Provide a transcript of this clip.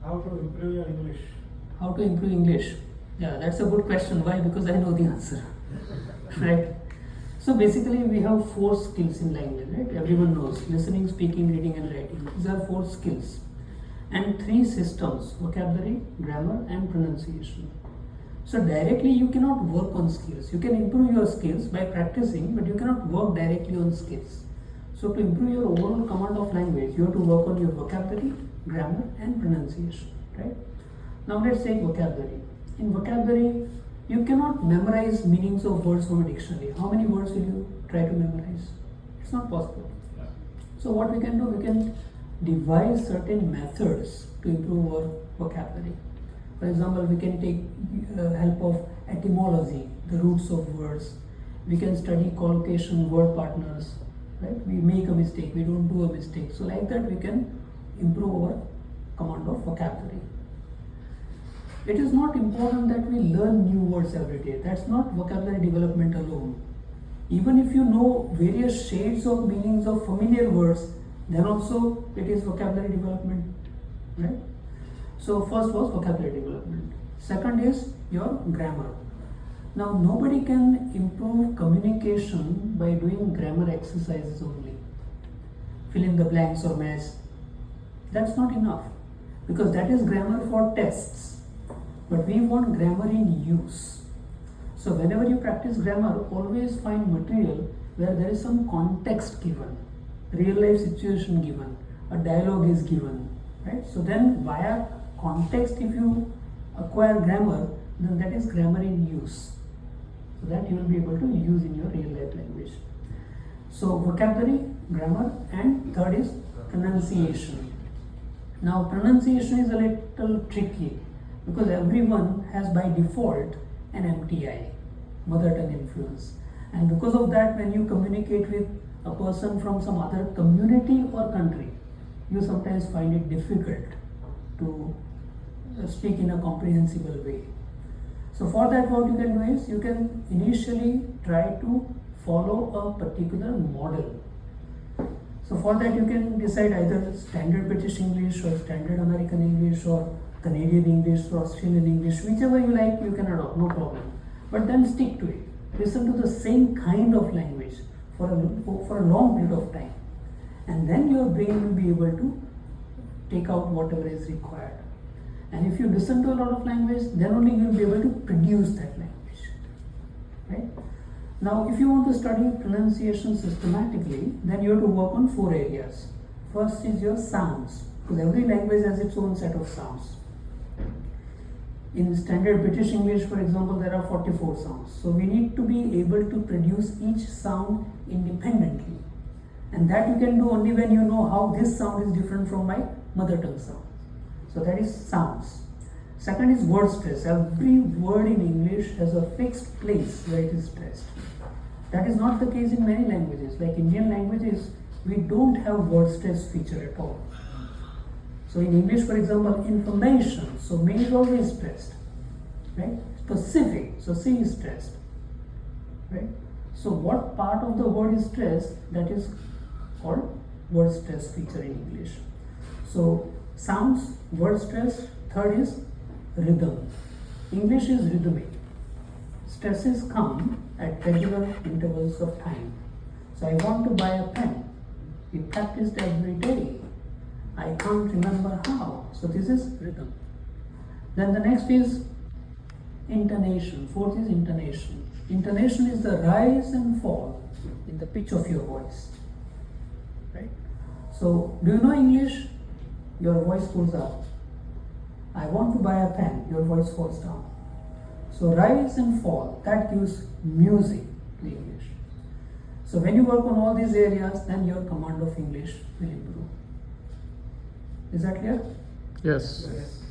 How to improve your English? How to improve English? Yeah, that's a good question. Why? Because I know the answer. Right? So basically we have 4 skills in language, right? Everyone knows listening, speaking, reading and writing. These are 4 skills. And 3 systems: vocabulary, grammar and pronunciation. So directly you cannot work on skills. You can improve your skills by practicing, but you cannot work directly on skills. So to improve your overall command of language, you have to work on your vocabulary, grammar and pronunciation, right? Now let's take vocabulary. In vocabulary, you cannot memorize meanings of words from a dictionary. How many words will you try to memorize? It's not possible. Yeah. So what we can do, we can devise certain methods to improve our vocabulary. For example, we can take help of etymology, the roots of words. We can study collocation, word partners, right? We make a mistake, we don't do a mistake. So like that we can improve our command of vocabulary. It is not important that we learn new words every day. That's not vocabulary development alone. Even if you know various shades of meanings of familiar words, then also it is vocabulary development, right? So first was vocabulary development. Second is your grammar. Now nobody can improve communication by doing grammar exercises only. Fill in the blanks or match. That's not enough, because that is grammar for tests. But we want grammar in use. So whenever you practice grammar, always find material where there is some context given, real life situation given, a dialogue is given, right? So then via context, if you acquire grammar, then that is grammar in use. So that you will be able to use in your real life language. So vocabulary, grammar, and third is pronunciation. Now pronunciation is a little tricky because everyone has by default an MTI, mother tongue influence. And because of that, when you communicate with a person from some other community or country, you sometimes find it difficult to speak in a comprehensible way. So for that, what you can do is you can initially try to follow a particular model. So for that you can decide either standard British English or standard American English or Canadian English or Australian English, whichever you like you can adopt, no problem. But then stick to it. Listen to the same kind of language for a long period of time. And then your brain will be able to take out whatever is required. And if you listen to a lot of language, then only you will be able to produce that language, right? Now, if you want to study pronunciation systematically, then you have to work on 4 areas. First is your sounds, because every language has its own set of sounds. In standard British English, for example, there are 44 sounds. So we need to be able to produce each sound independently. And that you can do only when you know how this sound is different from my mother tongue sound. So that is sounds. Second is word stress. Every word in English has a fixed place where it is stressed. That is not the case in many languages. Like Indian languages, we don't have word stress feature at all. So in English, for example, information, so may is always stressed, right? Specific, so C is stressed, right? So what part of the word is stressed, that is called word stress feature in English. So sounds, word stress. Third is rhythm. English is rhythmic. Stresses come at regular intervals of time. So I want to buy a pen. We practiced every day. I can't remember how. So this is rhythm. Then the next is intonation. Fourth is intonation. Intonation is the rise and fall in the pitch of your voice, right? So do you know English? Your voice goes up. I want to buy a pen. Your voice falls down. So rise and fall, that gives music to English. So when you work on all these areas, then your command of English will improve. Is that clear? Yes. Yes.